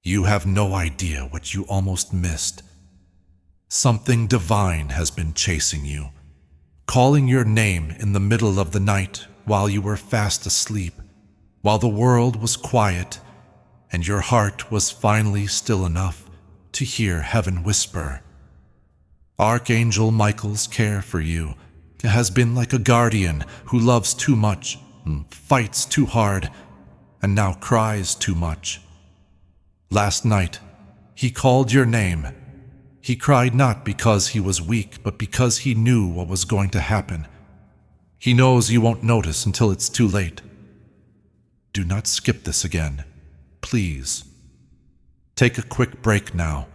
You have no idea what you almost missed. Something divine has been chasing you, calling your name in the middle of the night while you were fast asleep, while the world was quiet and your heart was finally still enough to hear heaven whisper. Archangel Michael's care for you has been like a guardian who loves too much, fights too hard, and now cries too much. Last night, he called your name. He cried not because he was weak, but because he knew what was going to happen. He knows you won't notice until it's too late. Do not skip this again, please. Take a quick break now.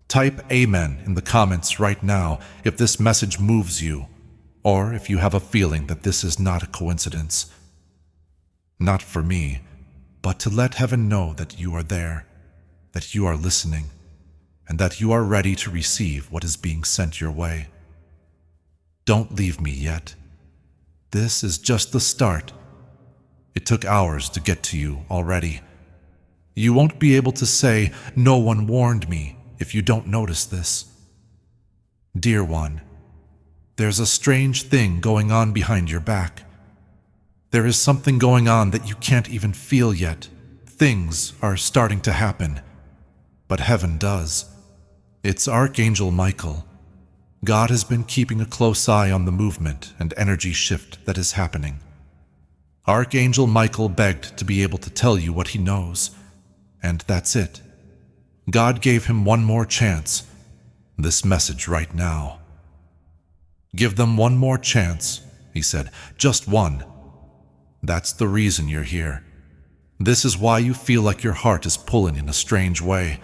Type Amen in the comments right now if this message moves you, or if you have a feeling that this is not a coincidence. Not for me, but to let heaven know that you are there, that you are listening, and that you are ready to receive what is being sent your way. Don't leave me yet. This is just the start. It took hours to get to you already. You won't be able to say, "No one warned me," if you don't notice this. Dear one, there's a strange thing going on behind your back. There is something going on that you can't even feel yet. Things are starting to happen, but heaven does. It's Archangel Michael. God has been keeping a close eye on the movement and energy shift that is happening. Archangel Michael begged to be able to tell you what he knows, and that's it. God gave him one more chance, this message right now. Give them one more chance, he said, just one. That's the reason you're here. This is why you feel like your heart is pulling in a strange way,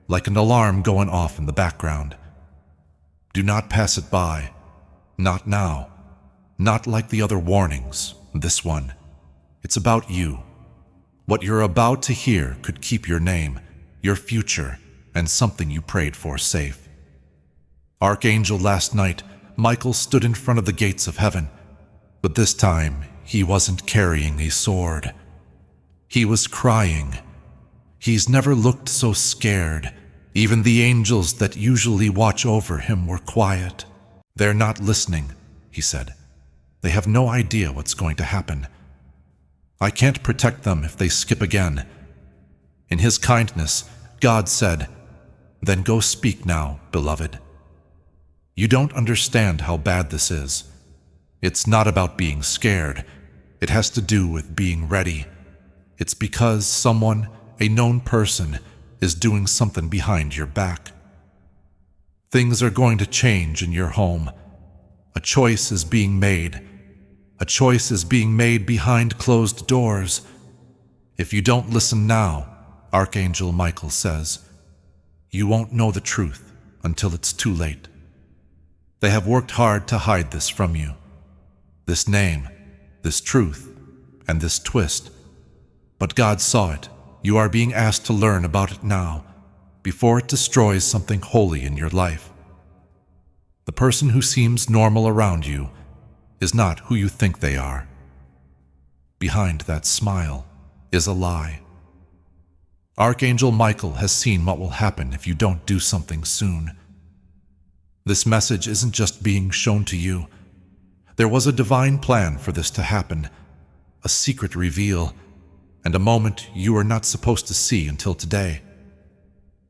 like an alarm going off in the background. Do not pass it by. Not now. Not like the other warnings. This one. It's about you. What you're about to hear could keep your name, your future, and something you prayed for safe. Archangel, last night, Michael stood in front of the gates of heaven, but this time he wasn't carrying a sword. He was crying. He's never looked so scared. Even the angels that usually watch over him were quiet. They're not listening, he said. They have no idea what's going to happen. I can't protect them if they skip again. In his kindness, God said, "Then go speak now, beloved." You don't understand how bad this is. It's not about being scared. It has to do with being ready. It's because someone, a known person, is doing something behind your back. Things are going to change in your home. A choice is being made. A choice is being made behind closed doors. If you don't listen now, Archangel Michael says, you won't know the truth until it's too late. They have worked hard to hide this from you. This name, this truth, and this twist. But God saw it. You are being asked to learn about it now, before it destroys something holy in your life. The person who seems normal around you is not who you think they are. Behind that smile is a lie. Archangel Michael has seen what will happen if you don't do something soon. This message isn't just being shown to you. There was a divine plan for this to happen, a secret reveal, and a moment you were not supposed to see until today.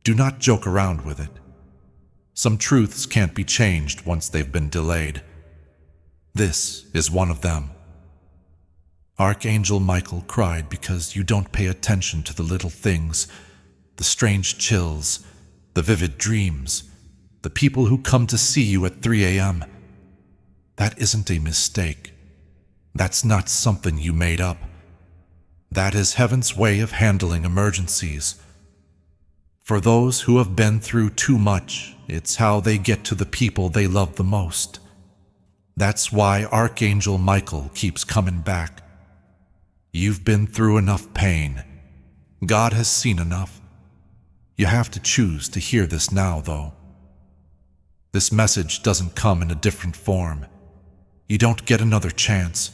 Do not joke around with it. Some truths can't be changed once they've been delayed. This is one of them. Archangel Michael cried because you don't pay attention to the little things, the strange chills, the vivid dreams, the people who come to see you at 3 a.m. That isn't a mistake. That's not something you made up. That is heaven's way of handling emergencies. For those who have been through too much, it's how they get to the people they love the most. That's why Archangel Michael keeps coming back. You've been through enough pain. God has seen enough. You have to choose to hear this now, though. This message doesn't come in a different form. You don't get another chance.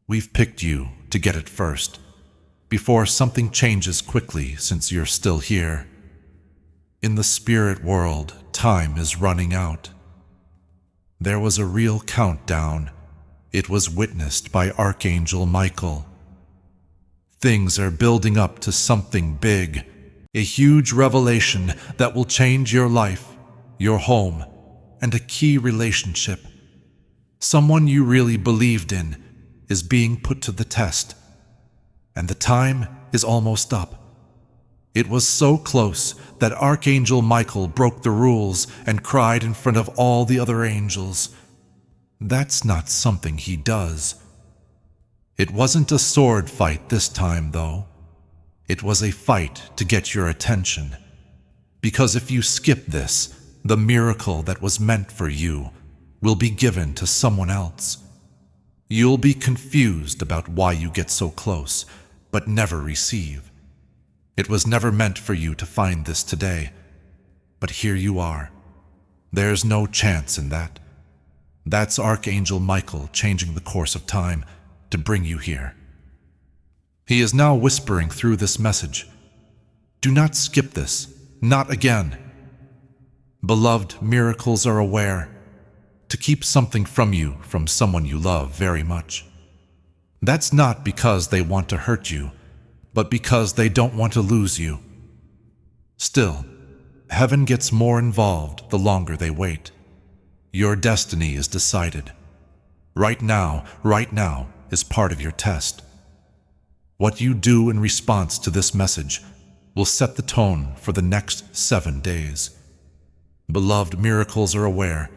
We've picked you to get it first, before something changes quickly since you're still here. In the spirit world, time is running out. There was a real countdown. It was witnessed by Archangel Michael. Things are building up to something big, a huge revelation that will change your life, your home, and a key relationship. Someone you really believed in is being put to the test, and the time is almost up. It was so close that Archangel Michael broke the rules and cried in front of all the other angels. That's not something he does. It wasn't a sword fight this time, though. It was a fight to get your attention. Because if you skip this, the miracle that was meant for you will be given to someone else. You'll be confused about why you get so close, but never receive. It was never meant for you to find this today, but here you are. There's no chance in that. That's Archangel Michael changing the course of time to bring you here. He is now whispering through this message. Do not skip this, not again. Beloved, miracles are aware to keep something from you from someone you love very much. That's not because they want to hurt you, but because they don't want to lose you. Still, heaven gets more involved the longer they wait. Your destiny is decided. Right now is part of your test. What you do in response to this message will set the tone for the next 7 days. Beloved, miracles are aware.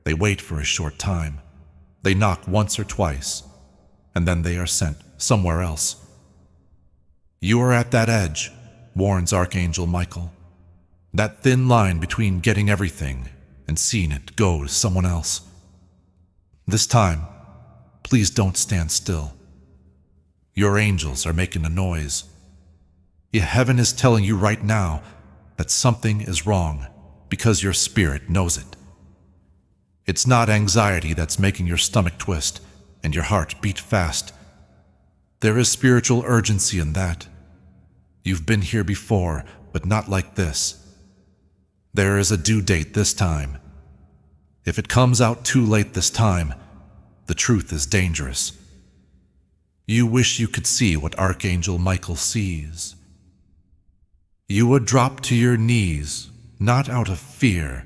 They wait for a short time. They knock once or twice, and then they are sent somewhere else. You are at that edge, warns Archangel Michael. That thin line between getting everything and seeing it go to someone else. This time, please don't stand still. Your angels are making a noise. Heaven is telling you right now that something is wrong because your spirit knows it. It's not anxiety that's making your stomach twist and your heart beat fast. There is spiritual urgency in that. You've been here before, but not like this. There is a due date this time. If it comes out too late this time, the truth is dangerous. You wish you could see what Archangel Michael sees. You would drop to your knees, not out of fear,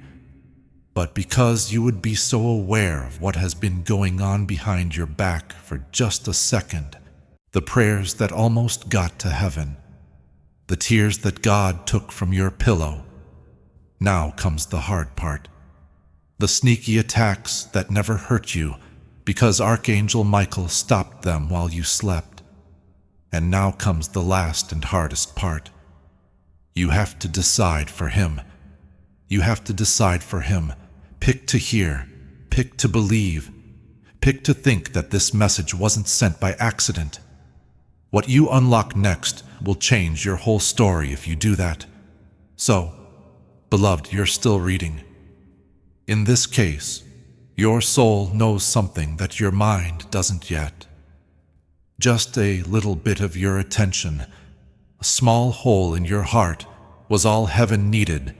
but because you would be so aware of what has been going on behind your back for just a second. The prayers that almost got to heaven. The tears that God took from your pillow. Now comes the hard part. The sneaky attacks that never hurt you because Archangel Michael stopped them while you slept. And now comes the last and hardest part. You have to decide for him. You have to decide for him. Pick to hear. Pick to believe. Pick to think that this message wasn't sent by accident. What you unlock next will change your whole story if you do that. So, beloved, you're still reading. In this case, your soul knows something that your mind doesn't yet. Just a little bit of your attention, a small hole in your heart, was all heaven needed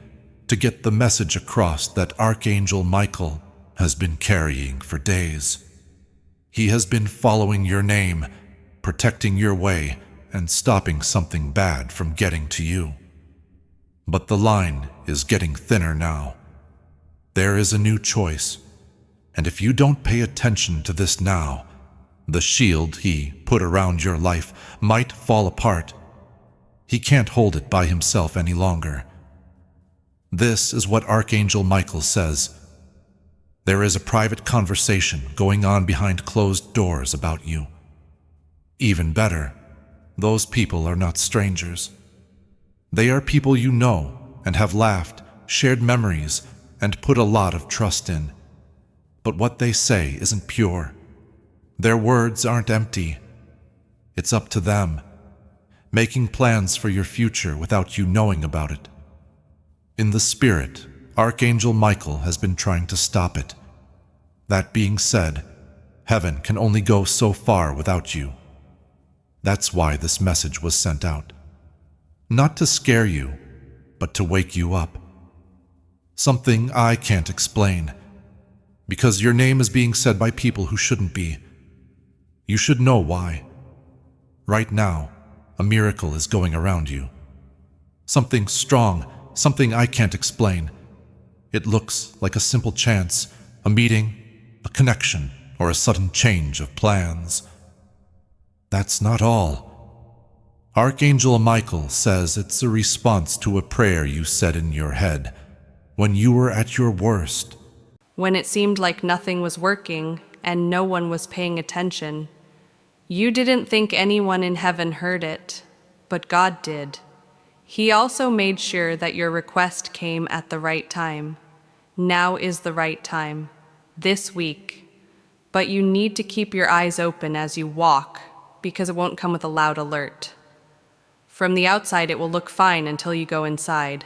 to get the message across that Archangel Michael has been carrying for days. He has been following your name, protecting your way, and stopping something bad from getting to you. But the line is getting thinner now. There is a new choice, and if you don't pay attention to this now, the shield he put around your life might fall apart. He can't hold it by himself any longer. This is what Archangel Michael says. There is a private conversation going on behind closed doors about you. Even better, those people are not strangers. They are people you know and have laughed, shared memories, and put a lot of trust in. But what they say isn't pure. Their words aren't empty. It's up to them, making plans for your future without you knowing about it. In the spirit, Archangel Michael has been trying to stop it. That being said, heaven can only go so far without you. That's why this message was sent out. Not to scare you, but to wake you up. Something I can't explain, because your name is being said by people who shouldn't be. You should know why. Right now, a miracle is going around you. Something strong, something I can't explain. It looks like a simple chance, a meeting, a connection, or a sudden change of plans. That's not all. Archangel Michael says it's a response to a prayer you said in your head when you were at your worst. When it seemed like nothing was working and no one was paying attention. You didn't think anyone in heaven heard it, but God did. He also made sure that your request came at the right time. Now is the right time, this week. But you need to keep your eyes open as you walk, because it won't come with a loud alert. From the outside, it will look fine until you go inside.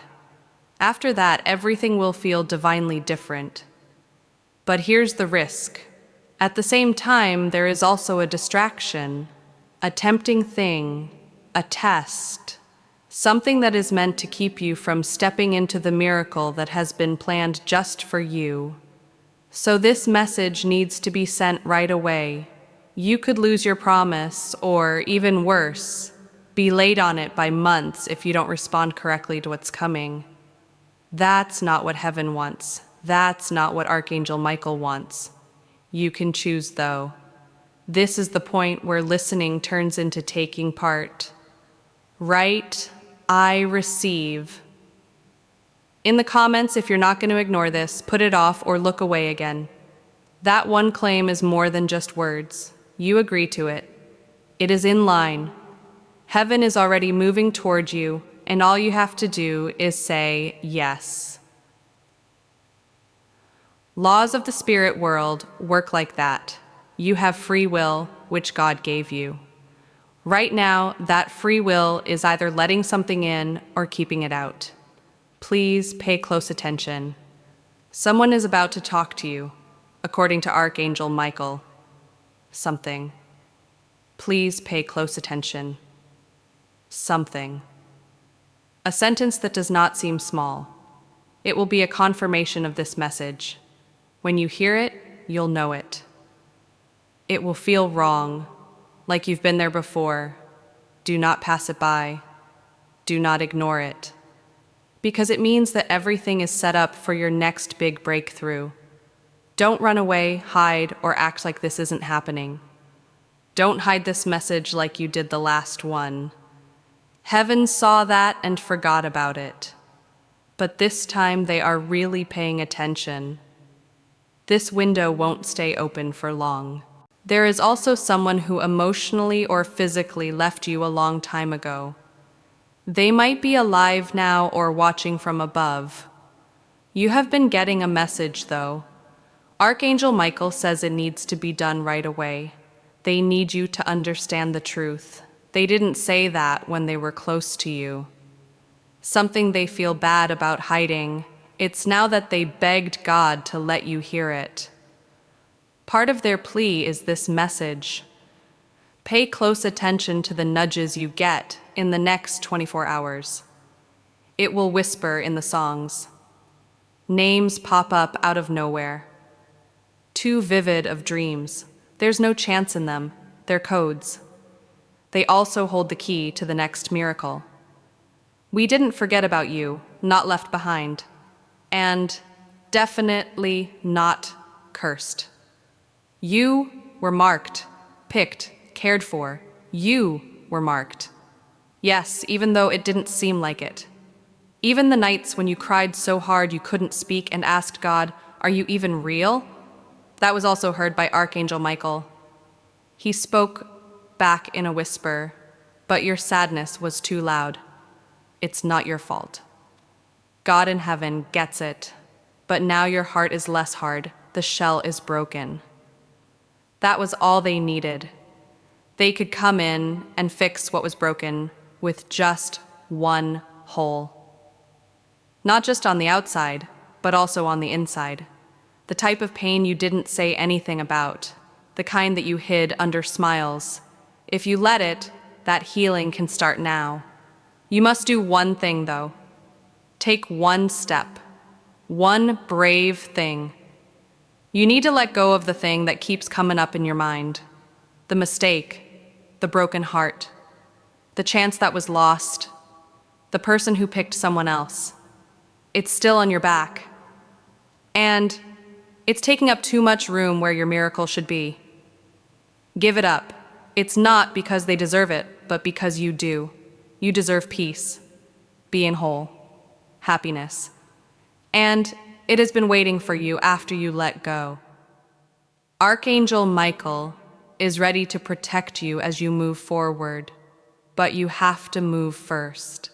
After that, everything will feel divinely different. But here's the risk. At the same time, there is also a distraction, a tempting thing, a test, something that is meant to keep you from stepping into the miracle that has been planned just for you. So this message needs to be sent right away. You could lose your promise, or even worse, be late on it by months if you don't respond correctly to what's coming. That's not what heaven wants. That's not what Archangel Michael wants. You can choose, though. This is the point where listening turns into taking part. Write, I receive. In the comments, if you're not going to ignore this, put it off or look away again. That one claim is more than just words. You agree to it. It is in line. Heaven is already moving toward you, and all you have to do is say yes. Laws of the spirit world work like that. You have free will, which God gave you. Right now, that free will is either letting something in or keeping it out. Please pay close attention. Someone is about to talk to you, according to Archangel Michael. Something. Please pay close attention. Something. A sentence that does not seem small. It will be a confirmation of this message. When you hear it, you'll know it. It will feel wrong, like you've been there before. Do not pass it by. Do not ignore it. Because it means that everything is set up for your next big breakthrough. Don't run away, hide, or act like this isn't happening. Don't hide this message like you did the last one. Heaven saw that and forgot about it. But this time they are really paying attention. This window won't stay open for long. There is also someone who emotionally or physically left you a long time ago. They might be alive now or watching from above. You have been getting a message, though. Archangel Michael says it needs to be done right away. They need you to understand the truth. They didn't say that when they were close to you. Something they feel bad about hiding. It's now that they begged God to let you hear it. Part of their plea is this message. Pay close attention to the nudges you get in the next 24 hours. It will whisper in the songs. Names pop up out of nowhere. Too vivid of dreams. There's no chance in them. They're codes. They also hold the key to the next miracle. We didn't forget about you, not left behind. And definitely not cursed. You were marked, picked, cared for. You were marked. Yes, even though it didn't seem like it. Even the nights when you cried so hard you couldn't speak and asked God, "Are you even real?" That was also heard by Archangel Michael. He spoke back in a whisper, but your sadness was too loud. It's not your fault. God in heaven gets it, but now your heart is less hard. The shell is broken. That was all they needed. They could come in and fix what was broken with just one hole. Not just on the outside, but also on the inside. The type of pain you didn't say anything about, the kind that you hid under smiles. If you let it, that healing can start now. You must do one thing, though. Take one step. One brave thing. You need to let go of the thing that keeps coming up in your mind. The mistake, the broken heart, the chance that was lost, the person who picked someone else. It's still on your back. And it's taking up too much room where your miracle should be. Give it up. It's not because they deserve it, but because you do. You deserve peace, being whole, happiness. And it has been waiting for you after you let go. Archangel Michael is ready to protect you as you move forward, but you have to move first.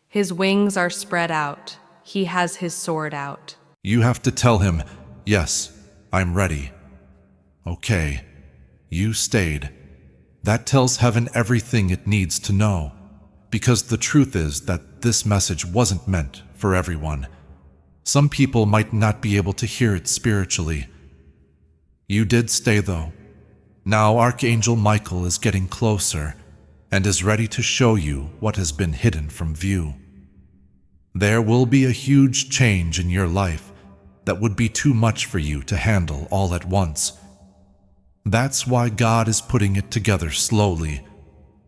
His wings are spread out. He has his sword out. You have to tell him, yes, I'm ready. Okay, you stayed. That tells heaven everything it needs to know, because the truth is that this message wasn't meant for everyone. Some people might not be able to hear it spiritually. You did stay, though. Now Archangel Michael is getting closer and is ready to show you what has been hidden from view. There will be a huge change in your life that would be too much for you to handle all at once. That's why God is putting it together slowly,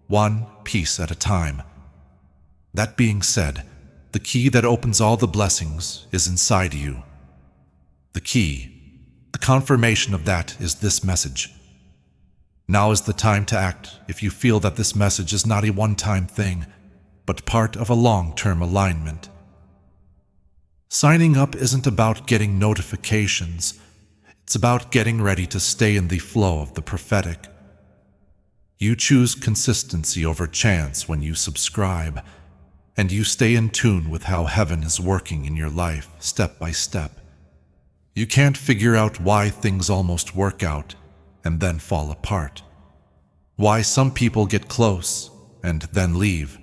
one piece at a time. That being said, the key that opens all the blessings is inside you. The key, the confirmation of that is this message. Now is the time to act if you feel that this message is not a one-time thing, but part of a long-term alignment. Signing up isn't about getting notifications. It's about getting ready to stay in the flow of the prophetic. You choose consistency over chance when you subscribe, and you stay in tune with how heaven is working in your life step by step. You can't figure out why things almost work out and then fall apart. Why some people get close and then leave.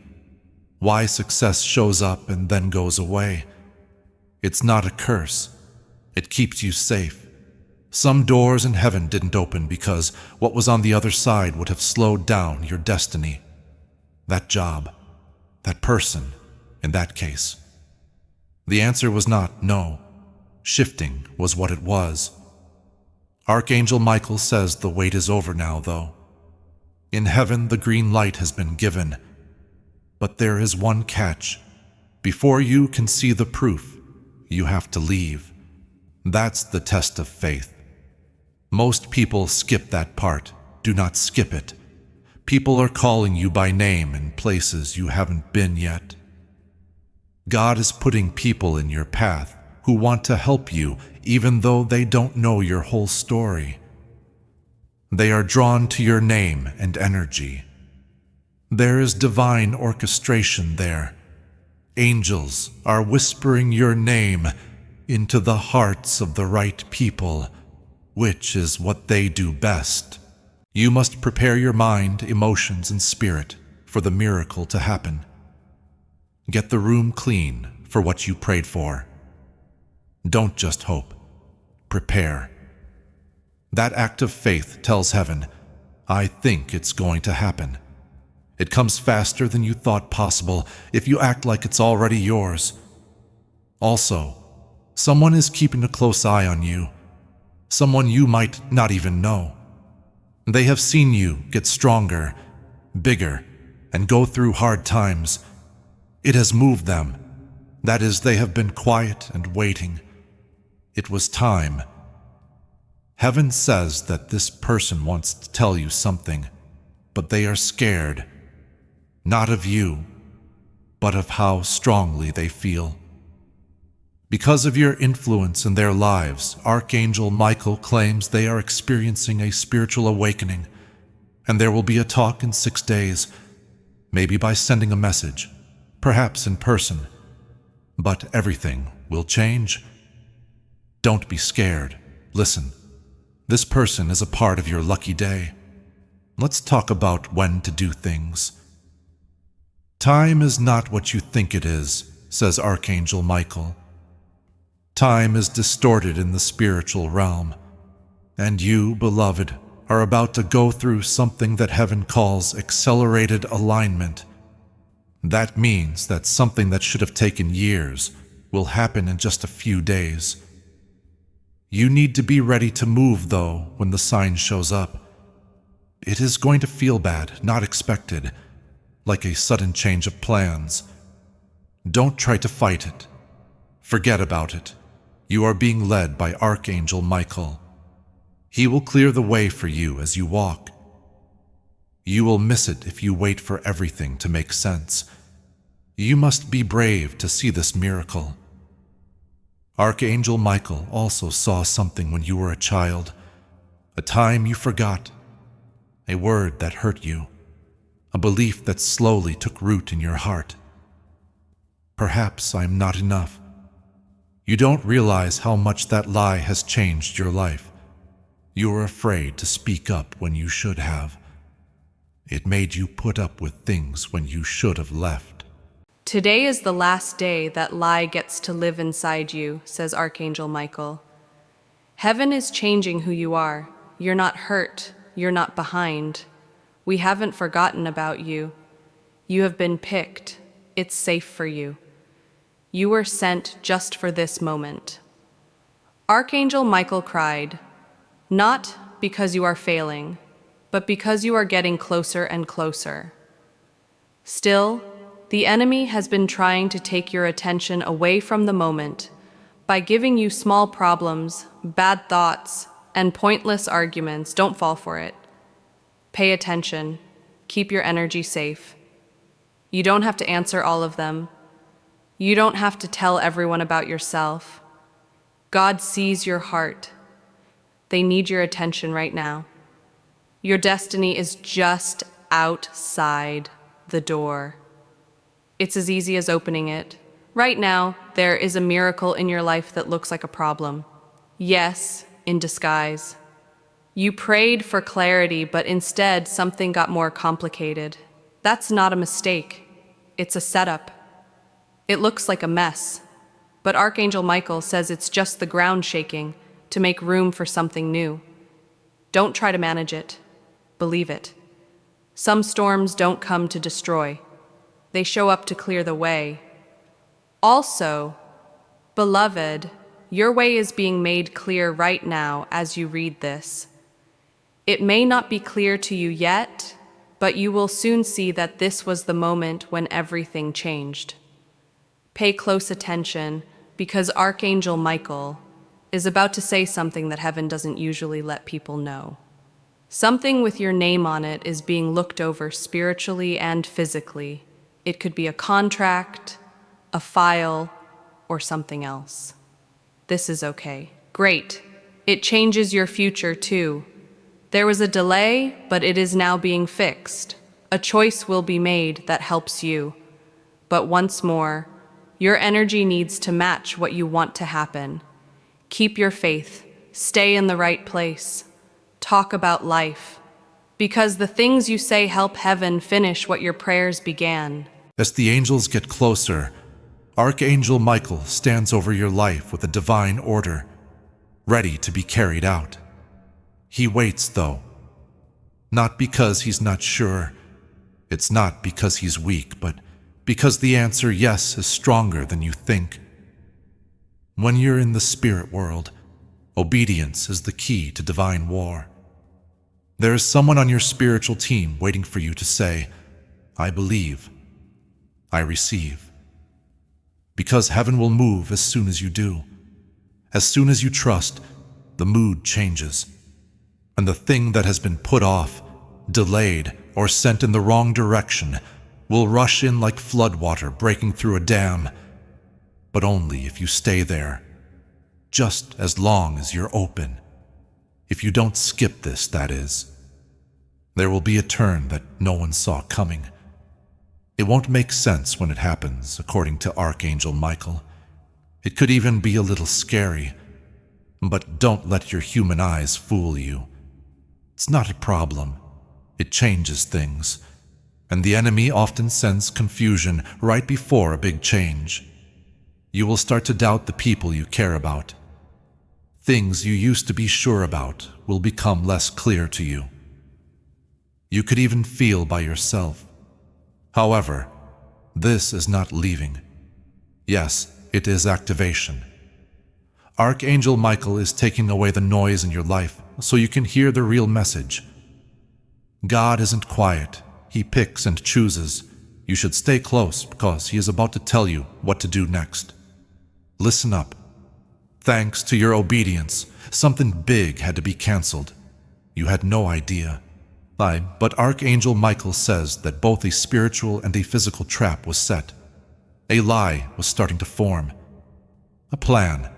Why success shows up and then goes away. It's not a curse. It keeps you safe. Some doors in heaven didn't open because what was on the other side would have slowed down your destiny. That job, that person, in that case. The answer was not no. Shifting was what it was. Archangel Michael says the wait is over now, though. In heaven, the green light has been given. But there is one catch. Before you can see the proof, you have to leave. That's the test of faith. Most people skip that part. Do not skip it. People are calling you by name in places you haven't been yet. God is putting people in your path who want to help you even though they don't know your whole story. They are drawn to your name and energy. There is divine orchestration there. Angels are whispering your name into the hearts of the right people, which is what they do best. You must prepare your mind, emotions, and spirit for the miracle to happen. Get the room clean for what you prayed for. Don't just hope. Prepare. That act of faith tells heaven, I think it's going to happen. It comes faster than you thought possible if you act like it's already yours. Also, someone is keeping a close eye on you. Someone you might not even know. They have seen you get stronger, bigger, and go through hard times. It has moved them. That is, they have been quiet and waiting. It was time. Heaven says that this person wants to tell you something, but they are scared. Not of you, but of how strongly they feel. Because of your influence in their lives, Archangel Michael claims they are experiencing a spiritual awakening, and there will be a talk in 6 days, maybe by sending a message, perhaps in person. But everything will change. Don't be scared. Listen, this person is a part of your lucky day. Let's talk about when to do things. Time is not what you think it is, says Archangel Michael. Time is distorted in the spiritual realm, and you, beloved, are about to go through something that heaven calls accelerated alignment. That means that something that should have taken years will happen in just a few days. You need to be ready to move, though, when the sign shows up. It is going to feel bad, not expected, like a sudden change of plans. Don't try to fight it. Forget about it. You are being led by Archangel Michael. He will clear the way for you as you walk. You will miss it if you wait for everything to make sense. You must be brave to see this miracle. Archangel Michael also saw something when you were a child, a time you forgot, a word that hurt you, a belief that slowly took root in your heart. Perhaps I am not enough. You don't realize how much that lie has changed your life. You were afraid to speak up when you should have. It made you put up with things when you should have left. Today is the last day that lie gets to live inside you, says Archangel Michael. Heaven is changing who you are. You're not hurt. You're not behind. We haven't forgotten about you. You have been picked. It's safe for you. You were sent just for this moment. Archangel Michael cried, not because you are failing, but because you are getting closer and closer. Still, the enemy has been trying to take your attention away from the moment by giving you small problems, bad thoughts, and pointless arguments. Don't fall for it. Pay attention. Keep your energy safe. You don't have to answer all of them. You don't have to tell everyone about yourself. God sees your heart. They need your attention right now. Your destiny is just outside the door. It's as easy as opening it. Right now, there is a miracle in your life that looks like a problem. Yes, in disguise. You prayed for clarity, but instead something got more complicated. That's not a mistake. It's a setup. It looks like a mess, but Archangel Michael says it's just the ground shaking to make room for something new. Don't try to manage it. Believe it. Some storms don't come to destroy. They show up to clear the way. Also, beloved, your way is being made clear right now as you read this. It may not be clear to you yet, but you will soon see that this was the moment when everything changed. Pay close attention, because Archangel Michael is about to say something that heaven doesn't usually let people know. Something with your name on it is being looked over spiritually and physically. It could be a contract, a file, or something else. This is okay. Great. It changes your future too. There was a delay, but it is now being fixed. A choice will be made that helps you. But once more, your energy needs to match what you want to happen. Keep your faith. Stay in the right place. Talk about life. Because the things you say help heaven finish what your prayers began. As the angels get closer, Archangel Michael stands over your life with a divine order, ready to be carried out. He waits, though. Not because he's not sure. It's not because he's weak, but because the answer yes is stronger than you think. When you're in the spirit world, obedience is the key to divine war. There is someone on your spiritual team waiting for you to say, I believe, I receive. Because heaven will move as soon as you do. As soon as you trust, the mood changes. And the thing that has been put off, delayed, or sent in the wrong direction will rush in like floodwater breaking through a dam, but only if you stay there, just as long as you're open. If you don't skip this, that is. There will be a turn that no one saw coming. It won't make sense when it happens, according to Archangel Michael. It could even be a little scary, but don't let your human eyes fool you. It's not a problem. It changes things. And the enemy often sends confusion right before a big change. You will start to doubt the people you care about. Things you used to be sure about will become less clear to you. You could even feel by yourself. However, this is not leaving. Yes, it is activation. Archangel Michael is taking away the noise in your life so you can hear the real message. God isn't quiet. He picks and chooses. You should stay close because he is about to tell you what to do next. Listen up. Thanks to your obedience, something big had to be canceled. You had no idea. But Archangel Michael says that both a spiritual and a physical trap was set. A lie was starting to form. A plan,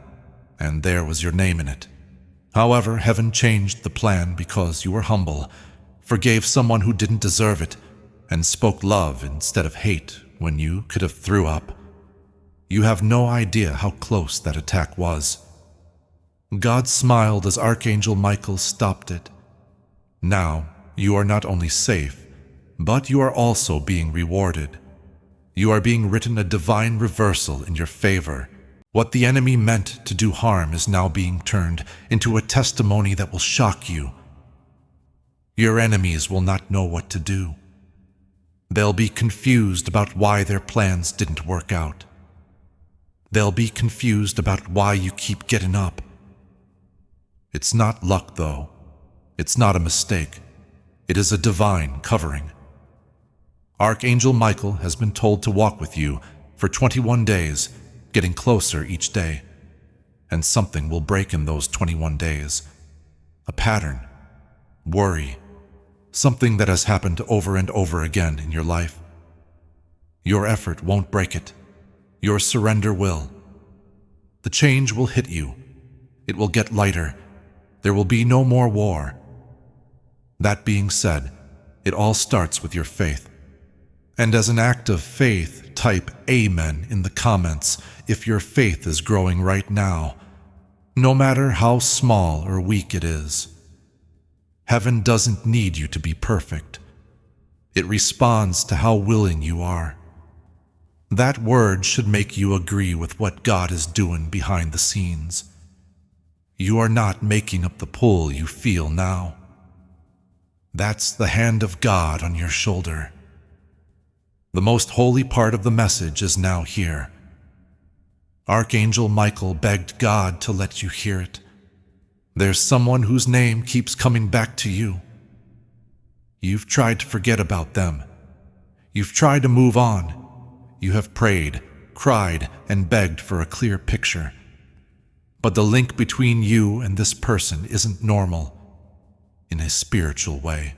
and there was your name in it. However, heaven changed the plan because you were humble, forgave someone who didn't deserve it, and spoke love instead of hate when you could have threw up. You have no idea how close that attack was. God smiled as Archangel Michael stopped it. Now, you are not only safe, but you are also being rewarded. You are being written a divine reversal in your favor. What the enemy meant to do harm is now being turned into a testimony that will shock you. Your enemies will not know what to do. They'll be confused about why their plans didn't work out. They'll be confused about why you keep getting up. It's not luck, though. It's not a mistake. It is a divine covering. Archangel Michael has been told to walk with you for 21 days, getting closer each day. And something will break in those 21 days. A pattern. Worry. Something that has happened over and over again in your life. Your effort won't break it. Your surrender will. The change will hit you. It will get lighter. There will be no more war. That being said, it all starts with your faith. And as an act of faith, type Amen in the comments if your faith is growing right now, no matter how small or weak it is. Heaven doesn't need you to be perfect. It responds to how willing you are. That word should make you agree with what God is doing behind the scenes. You are not making up the pull you feel now. That's the hand of God on your shoulder. The most holy part of the message is now here. Archangel Michael begged God to let you hear it. There's someone whose name keeps coming back to you. You've tried to forget about them. You've tried to move on. You have prayed, cried, and begged for a clear picture. But the link between you and this person isn't normal. In a spiritual way.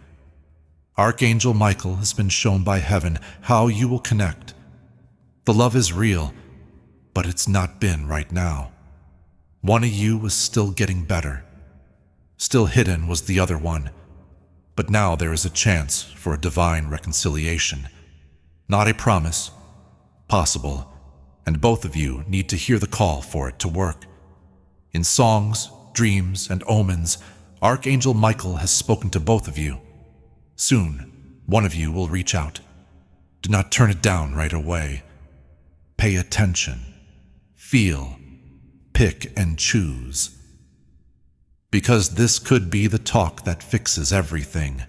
Archangel Michael has been shown by heaven how you will connect. The love is real, but it's not been right now. One of you was still getting better. Still hidden was the other one. But now there is a chance for a divine reconciliation. Not a promise. Possible. And both of you need to hear the call for it to work. In songs, dreams, and omens, Archangel Michael has spoken to both of you. Soon, one of you will reach out. Do not turn it down right away. Pay attention. Feel. Pick and choose. Because this could be the talk that fixes everything.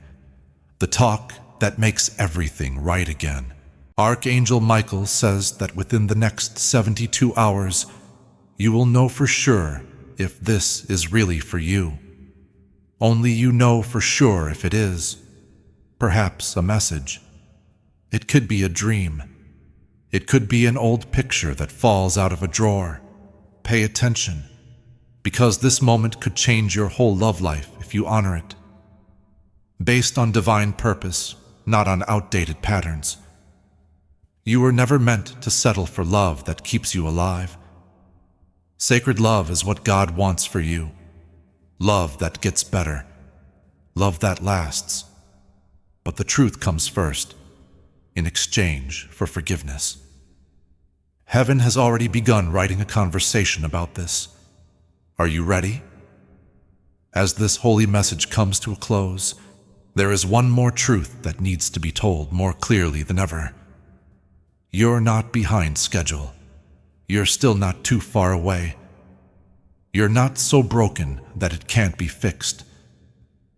The talk that makes everything right again. Archangel Michael says that within the next 72 hours, you will know for sure if this is really for you. Only you know for sure if it is. Perhaps a message. It could be a dream. It could be an old picture that falls out of a drawer. Pay attention, because this moment could change your whole love life if you honor it. Based on divine purpose, not on outdated patterns. You were never meant to settle for love that keeps you alive. Sacred love is what God wants for you. Love that gets better. Love that lasts. But the truth comes first, in exchange for forgiveness. Heaven has already begun writing a conversation about this. Are you ready? As this holy message comes to a close, there is one more truth that needs to be told more clearly than ever. You're not behind schedule. You're still not too far away. You're not so broken that it can't be fixed.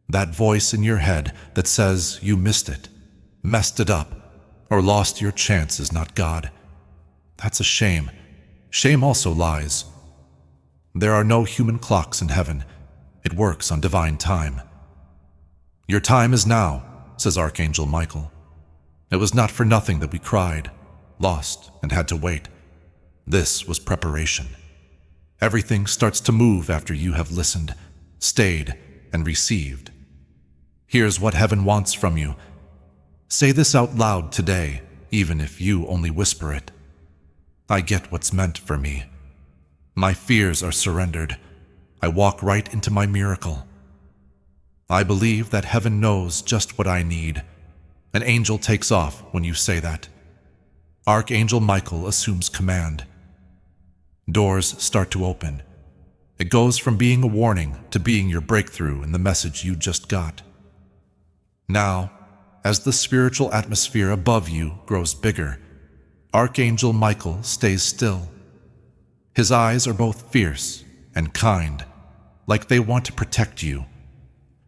That voice in your head that says you missed it, messed it up, or lost your chance is not God. That's a shame. Shame also lies. There are no human clocks in heaven. It works on divine time. Your time is now, says Archangel Michael. It was not for nothing that we cried, lost, and had to wait. This was preparation. Everything starts to move after you have listened, stayed, and received. Here's what heaven wants from you. Say this out loud today, even if you only whisper it. I get what's meant for me. My fears are surrendered. I walk right into my miracle. I believe that heaven knows just what I need. An angel takes off when you say that. Archangel Michael assumes command. Doors start to open. It goes from being a warning to being your breakthrough in the message you just got. Now, as the spiritual atmosphere above you grows bigger, Archangel Michael stays still. His eyes are both fierce and kind, like they want to protect you,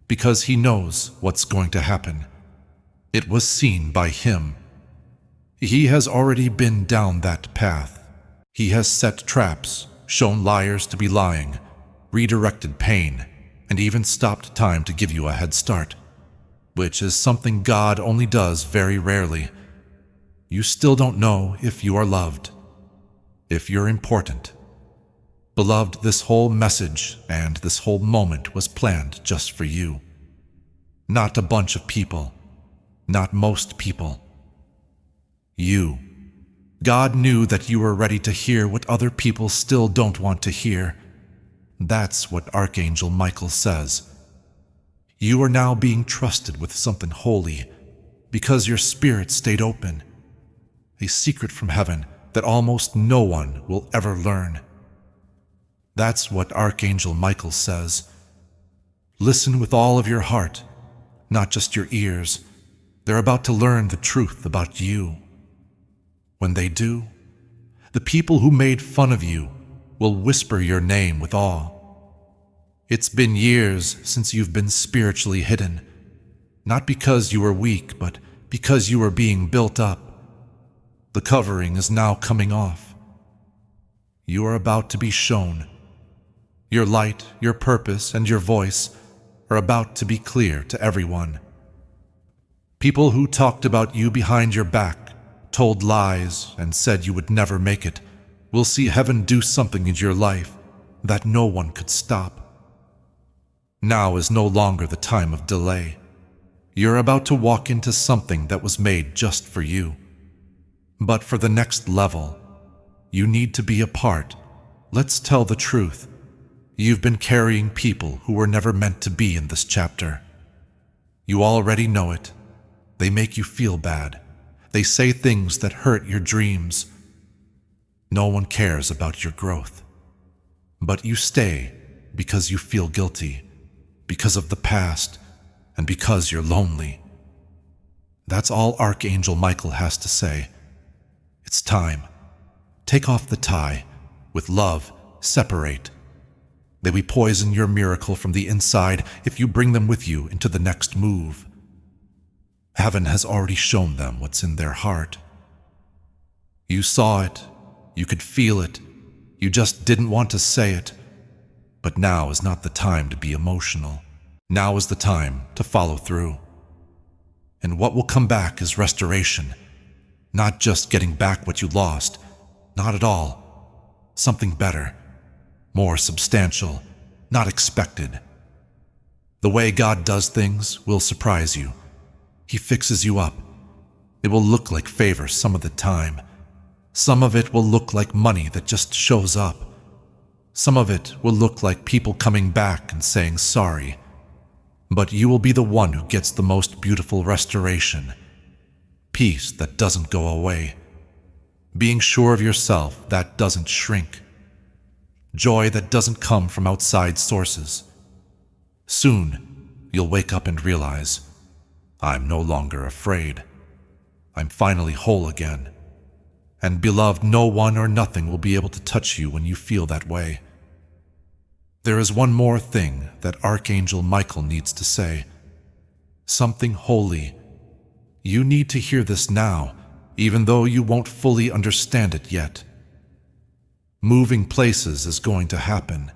because he knows what's going to happen. It was seen by him. He has already been down that path. He has set traps, shown liars to be lying, redirected pain, and even stopped time to give you a head start, which is something God only does very rarely. You still don't know if you are loved, if you're important. Beloved, this whole message and this whole moment was planned just for you. Not a bunch of people, not most people. You. God knew that you were ready to hear what other people still don't want to hear. That's what Archangel Michael says. You are now being trusted with something holy because your spirit stayed open. A secret from heaven that almost no one will ever learn. That's what Archangel Michael says. Listen with all of your heart, not just your ears. They're about to learn the truth about you. When they do, the people who made fun of you will whisper your name with awe. It's been years since you've been spiritually hidden, not because you were weak, but because you were being built up. The covering is now coming off. You are about to be shown. Your light, your purpose, and your voice are about to be clear to everyone. People who talked about you behind your back, told lies, and said you would never make it, will see heaven do something in your life that no one could stop. Now is no longer the time of delay. You're about to walk into something that was made just for you. But for the next level, you need to be a part. Let's tell the truth. You've been carrying people who were never meant to be in this chapter. You already know it. They make you feel bad. They say things that hurt your dreams. No one cares about your growth. But you stay because you feel guilty, because of the past, and because you're lonely. That's all Archangel Michael has to say. It's time. Take off the tie. With love, separate. They will poison your miracle from the inside if you bring them with you into the next move. Heaven has already shown them what's in their heart. You saw it. You could feel it. You just didn't want to say it. But now is not the time to be emotional. Now is the time to follow through. And what will come back is restoration. Not just getting back what you lost. Not at all. Something better. More substantial. Not expected. The way God does things will surprise you. He fixes you up. It will look like favor some of the time. Some of it will look like money that just shows up. Some of it will look like people coming back and saying sorry. But you will be the one who gets the most beautiful restoration. Peace that doesn't go away. Being sure of yourself that doesn't shrink. Joy that doesn't come from outside sources. Soon, you'll wake up and realize, I'm no longer afraid. I'm finally whole again. And beloved, no one or nothing will be able to touch you when you feel that way. There is one more thing that Archangel Michael needs to say. Something holy. You need to hear this now, even though you won't fully understand it yet. Moving places is going to happen.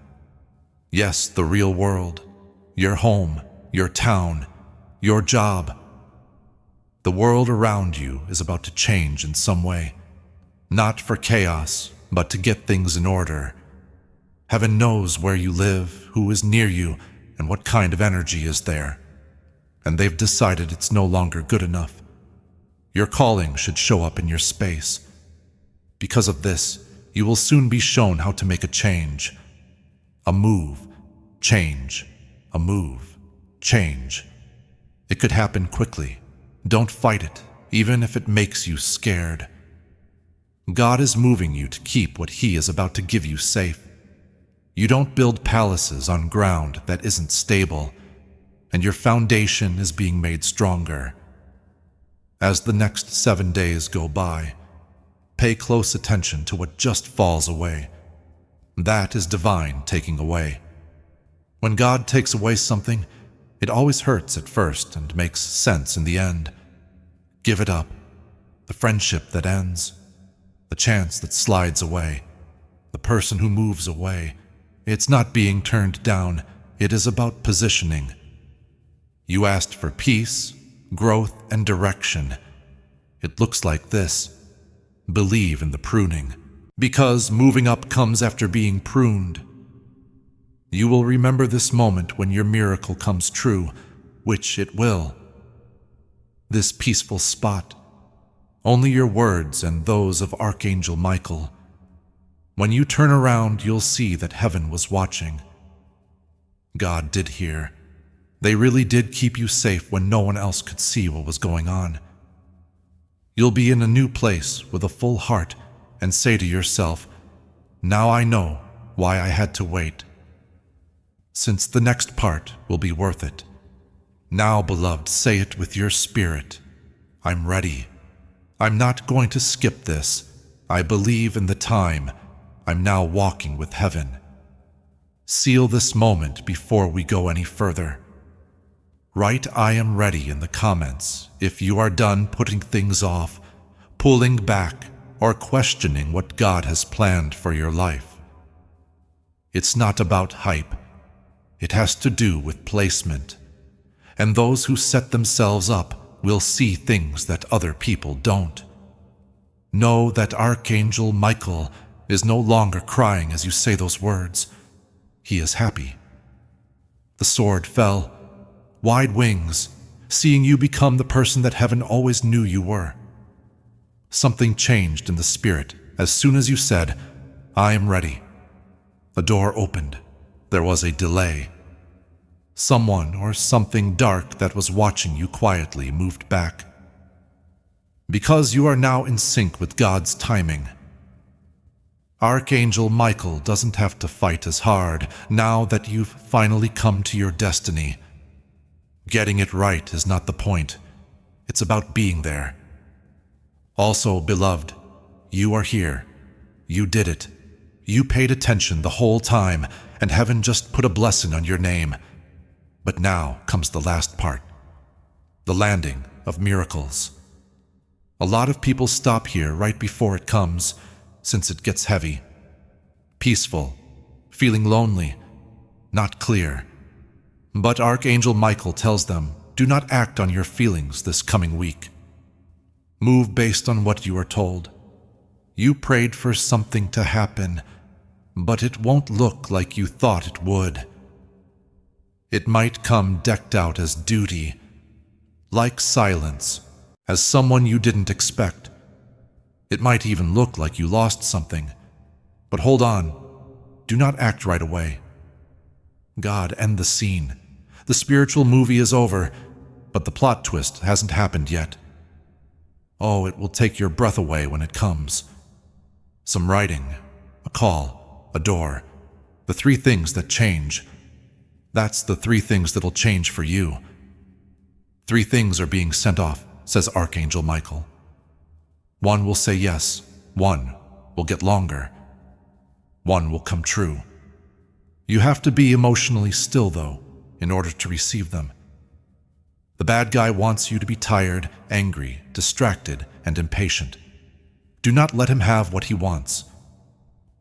Yes, the real world, your home, your town, your job. The world around you is about to change in some way. Not for chaos, but to get things in order. Heaven knows where you live, who is near you, and what kind of energy is there. And they've decided it's no longer good enough. Your calling should show up in your space. Because of this, you will soon be shown how to make a change. A move, change. A move, change. It could happen quickly. Don't fight it, even if it makes you scared. God is moving you to keep what He is about to give you safe. You don't build palaces on ground that isn't stable, and your foundation is being made stronger. As the next 7 days go by, pay close attention to what just falls away. That is divine taking away. When God takes away something, it always hurts at first and makes sense in the end. Give it up. The friendship that ends, the chance that slides away, the person who moves away. It's not being turned down, it is about positioning. You asked for peace, growth, and direction. It looks like this. Believe in the pruning, because moving up comes after being pruned. You will remember this moment when your miracle comes true, which it will. This peaceful spot, only your words and those of Archangel Michael. When you turn around, you'll see that heaven was watching. God did hear. They really did keep you safe when no one else could see what was going on. You'll be in a new place with a full heart and say to yourself, "Now I know why I had to wait." Since the next part will be worth it. Now, beloved, say it with your spirit. I'm ready. I'm not going to skip this. I believe in the time. I'm now walking with heaven. Seal this moment before we go any further. Write "I am ready" in the comments if you are done putting things off, pulling back, or questioning what God has planned for your life. It's not about hype. It has to do with placement. And those who set themselves up will see things that other people don't. Know that Archangel Michael is no longer crying as you say those words. He is happy. The sword fell, wide wings, seeing you become the person that heaven always knew you were. Something changed in the spirit as soon as you said, "I am ready." A door opened. There was a delay. Someone or something dark that was watching you quietly moved back. Because you are now in sync with God's timing. Archangel Michael doesn't have to fight as hard now that you've finally come to your destiny. Getting it right is not the point. It's about being there. Also, beloved, you are here. You did it. You paid attention the whole time, and heaven just put a blessing on your name. But now comes the last part. The landing of miracles. A lot of people stop here right before it comes, since it gets heavy. Peaceful, feeling lonely, not clear. But Archangel Michael tells them, do not act on your feelings this coming week. Move based on what you are told. You prayed for something to happen, but it won't look like you thought it would. It might come decked out as duty, like silence, as someone you didn't expect. It might even look like you lost something. But hold on, do not act right away. God, end the scene. The spiritual movie is over, but the plot twist hasn't happened yet. Oh, it will take your breath away when it comes. Some writing, a call, a door, the three things that change. That's the three things that'll change for you. 3 things are being sent off, says Archangel Michael. 1 will say yes, 1 will get longer, 1 will come true. You have to be emotionally still, though, in order to receive them. The bad guy wants you to be tired, angry, distracted, and impatient. Do not let him have what he wants.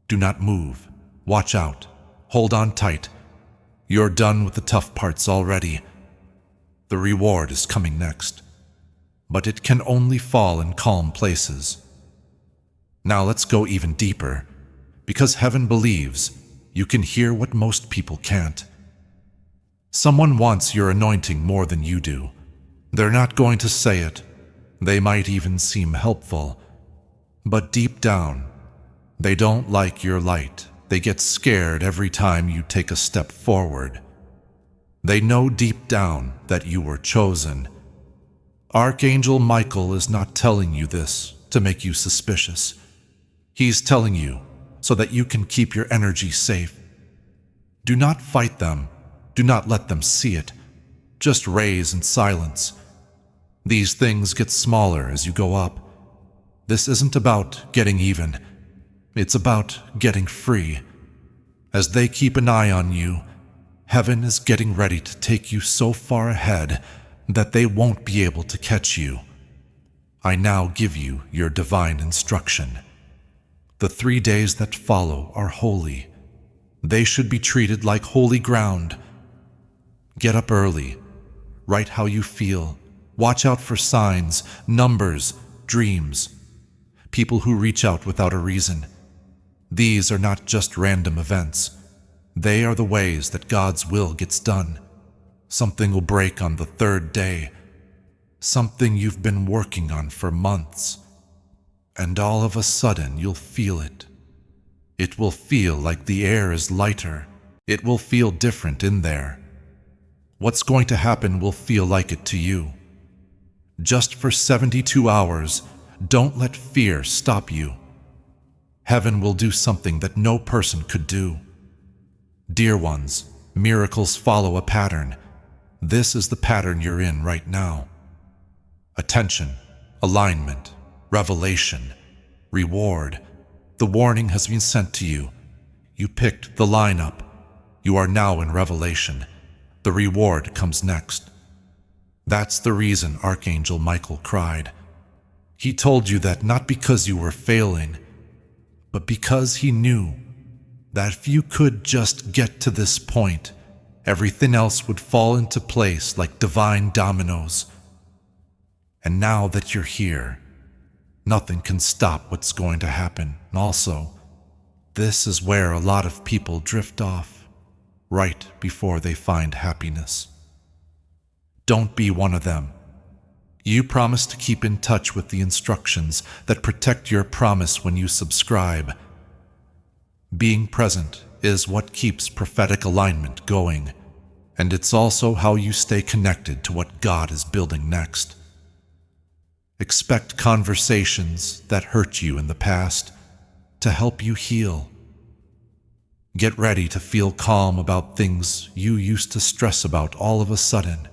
Do not move. Watch out. Hold on tight. You're done with the tough parts already. The reward is coming next. But it can only fall in calm places. Now let's go even deeper, because heaven believes you can hear what most people can't. Someone wants your anointing more than you do. They're not going to say it. They might even seem helpful. But deep down, they don't like your light. They get scared every time you take a step forward. They know deep down that you were chosen. Archangel Michael is not telling you this to make you suspicious. He's telling you so that you can keep your energy safe. Do not fight them. Do not let them see it. Just raise in silence. These things get smaller as you go up. This isn't about getting even. It's about getting free. As they keep an eye on you, heaven is getting ready to take you so far ahead that they won't be able to catch you. I now give you your divine instruction. The 3 days that follow are holy. They should be treated like holy ground. Get up early. Write how you feel. Watch out for signs, numbers, dreams. People who reach out without a reason. These are not just random events. They are the ways that God's will gets done. Something will break on the 3rd day. Something you've been working on for months. And all of a sudden you'll feel it. It will feel like the air is lighter. It will feel different in there. What's going to happen will feel like it to you. Just for 72 hours, don't let fear stop you. Heaven will do something that no person could do. Dear ones, miracles follow a pattern. This is the pattern you're in right now. Attention, alignment, revelation, reward. The warning has been sent to you. You picked the lineup. You are now in revelation. The reward comes next. That's the reason Archangel Michael cried. He told you that not because you were failing, but because he knew that if you could just get to this point, everything else would fall into place like divine dominoes. And now that you're here, nothing can stop what's going to happen. Also, this is where a lot of people drift off, right before they find happiness. Don't be one of them. You promise to keep in touch with the instructions that protect your promise when you subscribe. Being present is what keeps prophetic alignment going, and it's also how you stay connected to what God is building next. Expect conversations that hurt you in the past to help you heal. Get ready to feel calm about things you used to stress about all of a sudden.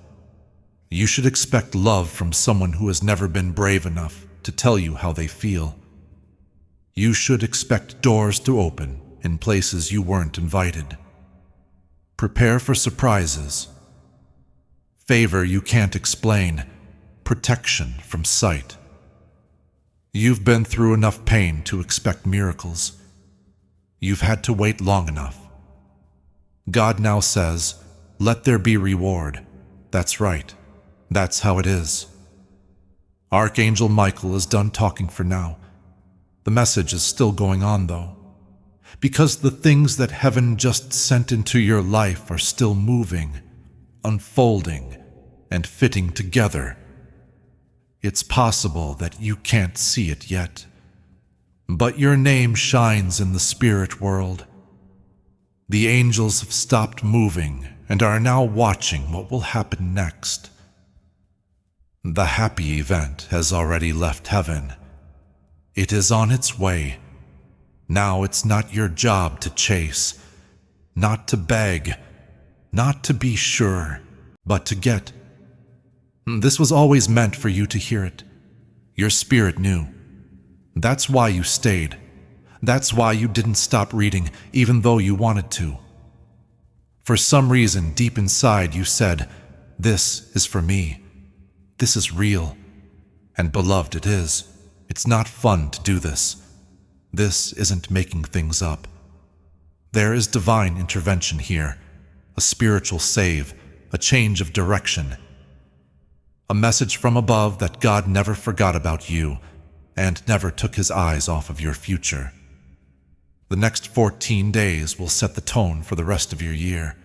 You should expect love from someone who has never been brave enough to tell you how they feel. You should expect doors to open in places you weren't invited. Prepare for surprises. Favor you can't explain. Protection from sight. You've been through enough pain to expect miracles. You've had to wait long enough. God now says, let there be reward. That's right. That's how it is. Archangel Michael is done talking for now. The message is still going on, though, because the things that heaven just sent into your life are still moving, unfolding, and fitting together. It's possible that you can't see it yet, but your name shines in the spirit world. The angels have stopped moving and are now watching what will happen next. The happy event has already left heaven. It is on its way. Now it's not your job to chase, not to beg, not to be sure, but to get. This was always meant for you to hear it. Your spirit knew. That's why you stayed. That's why you didn't stop reading, even though you wanted to. For some reason, deep inside, you said, "This is for me. This is real." And beloved, it is. It's not fun to do this. This isn't making things up. There is divine intervention here, a spiritual save, a change of direction, a message from above that God never forgot about you and never took his eyes off of your future. The next 14 days will set the tone for the rest of your year.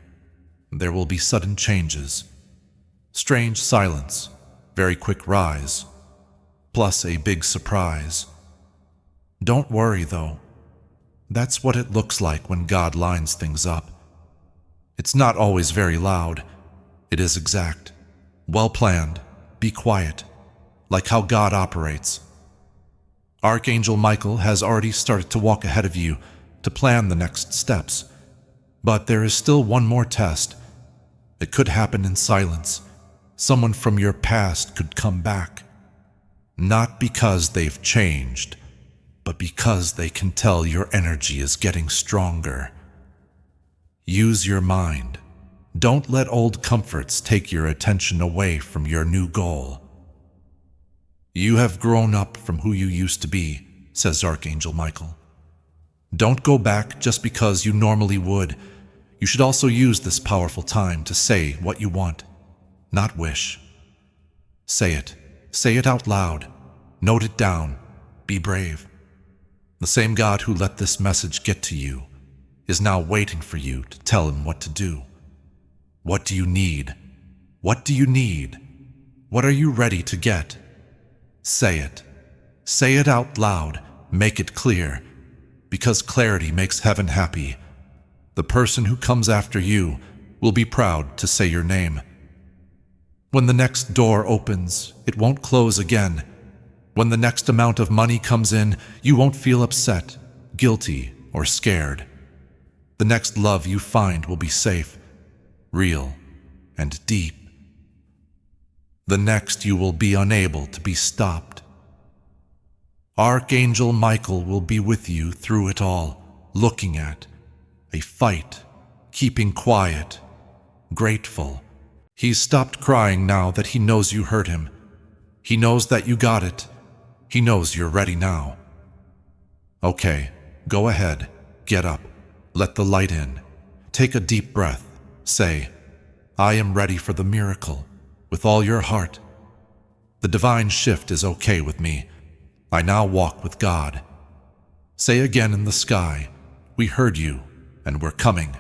There will be sudden changes, strange silence, very quick rise, plus a big surprise. Don't worry, though. That's what it looks like when God lines things up. It's not always very loud. It is exact, well-planned, be quiet, like how God operates. Archangel Michael has already started to walk ahead of you to plan the next steps. But there is still one more test. It could happen in silence. Someone from your past could come back. Not because they've changed, but because they can tell your energy is getting stronger. Use your mind. Don't let old comforts take your attention away from your new goal. You have grown up from who you used to be, says Archangel Michael. Don't go back just because you normally would. You should also use this powerful time to say what you want, not wish. Say it. Say it out loud. Note it down. Be brave. The same God who let this message get to you is now waiting for you to tell him what to do. What do you need? What do you need? What are you ready to get? Say it. Say it out loud. Make it clear. Because clarity makes heaven happy. The person who comes after you will be proud to say your name. When the next door opens, it won't close again. When the next amount of money comes in, you won't feel upset, guilty, or scared. The next love you find will be safe, real, and deep. The next you will be unable to be stopped. Archangel Michael will be with you through it all, looking at a fight, keeping quiet, grateful. He's stopped crying now that he knows you hurt him. He knows that you got it. He knows you're ready now. Okay, go ahead, get up, let the light in. Take a deep breath. Say, I am ready for the miracle, with all your heart. The divine shift is okay with me. I now walk with God. Say again in the sky, we heard you, and we're coming.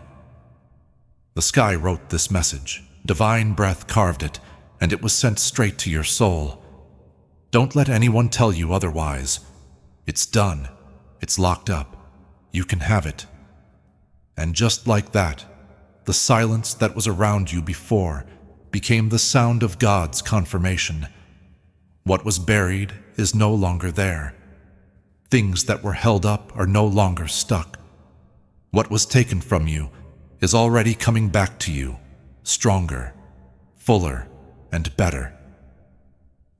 The sky wrote this message. Divine breath carved it, and it was sent straight to your soul. Don't let anyone tell you otherwise. It's done. It's locked up. You can have it. And just like that, the silence that was around you before became the sound of God's confirmation. What was buried is no longer there. Things that were held up are no longer stuck. What was taken from you is already coming back to you, stronger, fuller, and better.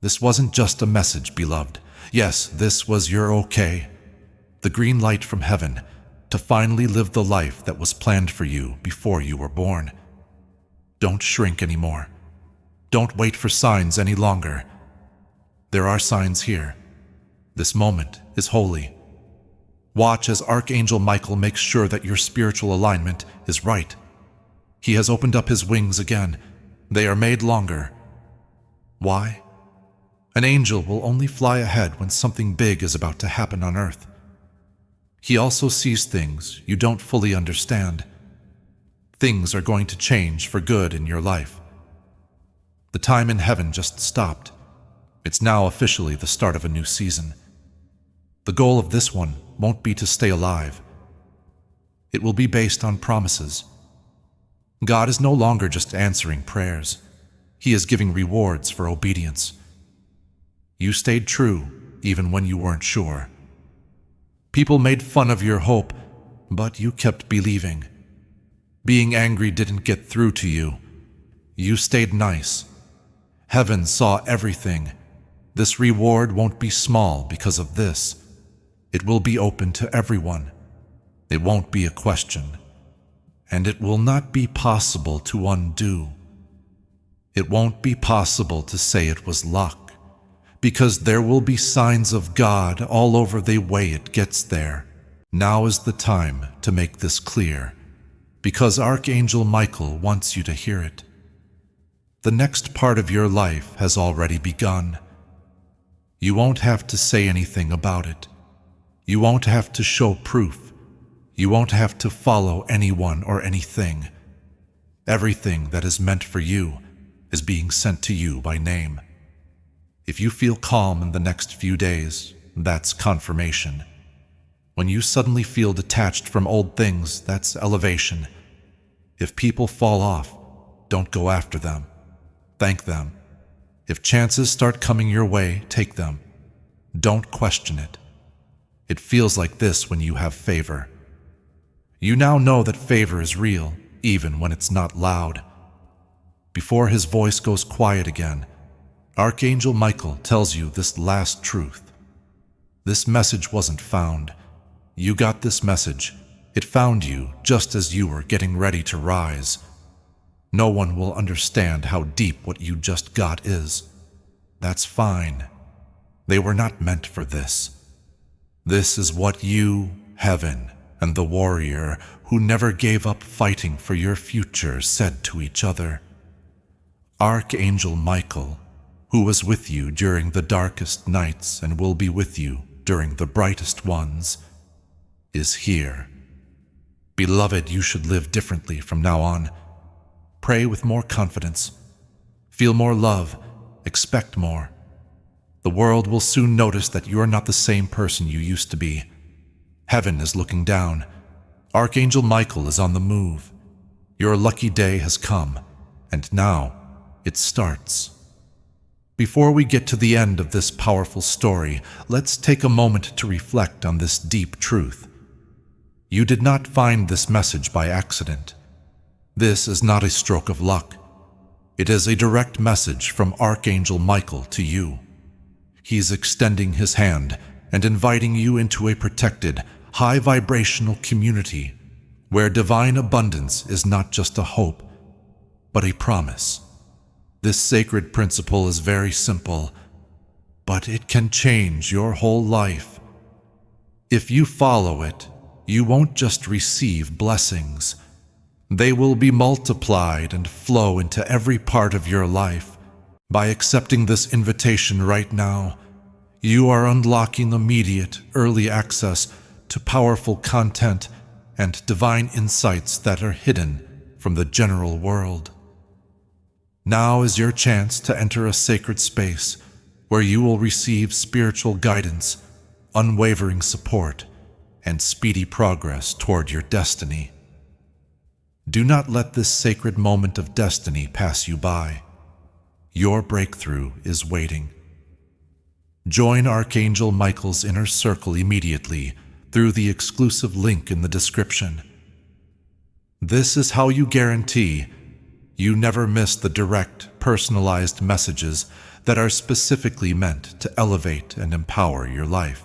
This wasn't just a message, beloved. Yes, this was your okay. The green light from heaven to finally live the life that was planned for you before you were born. Don't shrink anymore. Don't wait for signs any longer. There are signs here. This moment is holy. Watch as Archangel Michael makes sure that your spiritual alignment is right. He has opened up his wings again. They are made longer. Why? An angel will only fly ahead when something big is about to happen on earth. He also sees things you don't fully understand. Things are going to change for good in your life. The time in heaven just stopped. It's now officially the start of a new season. The goal of this one won't be to stay alive. It will be based on promises. God is no longer just answering prayers. He is giving rewards for obedience. You stayed true even when you weren't sure. People made fun of your hope, but you kept believing. Being angry didn't get through to you. You stayed nice. Heaven saw everything. This reward won't be small because of this. It will be open to everyone. It won't be a question. and it will not be possible to undo. It won't be possible to say it was luck, because there will be signs of God all over the way it gets there. Now is the time to make this clear, because Archangel Michael wants you to hear it. The next part of your life has already begun. You won't have to say anything about it. You won't have to show proof. You won't have to follow anyone or anything. Everything that is meant for you is being sent to you by name. If you feel calm in the next few days, that's confirmation. When you suddenly feel detached from old things, that's elevation. If people fall off, don't go after them. Thank them. If chances start coming your way, take them. Don't question it. It feels like this when you have favor. You now know that favor is real, even when it's not loud. Before his voice goes quiet again, Archangel Michael tells you this last truth. This message wasn't found. You got this message. It found you just as you were getting ready to rise. No one will understand how deep what you just got is. That's fine. They were not meant for this. This is what you, heaven, and the warrior who never gave up fighting for your future said to each other. Archangel Michael, who was with you during the darkest nights and will be with you during the brightest ones, is here. Beloved, you should live differently from now on. Pray with more confidence. Feel more love. Expect more. The world will soon notice that you are not the same person you used to be. Heaven is looking down. Archangel Michael is on the move. Your lucky day has come, and now it starts. Before we get to the end of this powerful story, let's take a moment to reflect on this deep truth. You did not find this message by accident. This is not a stroke of luck. It is a direct message from Archangel Michael to you. He's extending his hand and inviting you into a protected, high-vibrational community where divine abundance is not just a hope, but a promise. This sacred principle is very simple, but it can change your whole life. If you follow it, you won't just receive blessings. They will be multiplied and flow into every part of your life. By accepting this invitation right now, you are unlocking immediate, early access to powerful content and divine insights that are hidden from the general world. Now is your chance to enter a sacred space where you will receive spiritual guidance, unwavering support, and speedy progress toward your destiny. Do not let this sacred moment of destiny pass you by. Your breakthrough is waiting. Join Archangel Michael's inner circle immediately through the exclusive link in the description. This is how you guarantee you never miss the direct, personalized messages that are specifically meant to elevate and empower your life.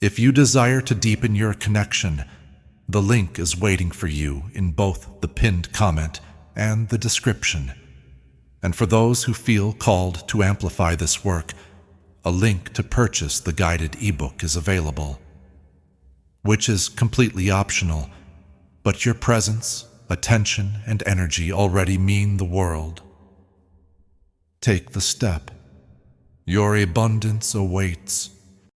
If you desire to deepen your connection, the link is waiting for you in both the pinned comment and the description. And for those who feel called to amplify this work, a link to purchase the guided ebook is available, which is completely optional, but your presence, attention, and energy already mean the world. Take the step. Your abundance awaits.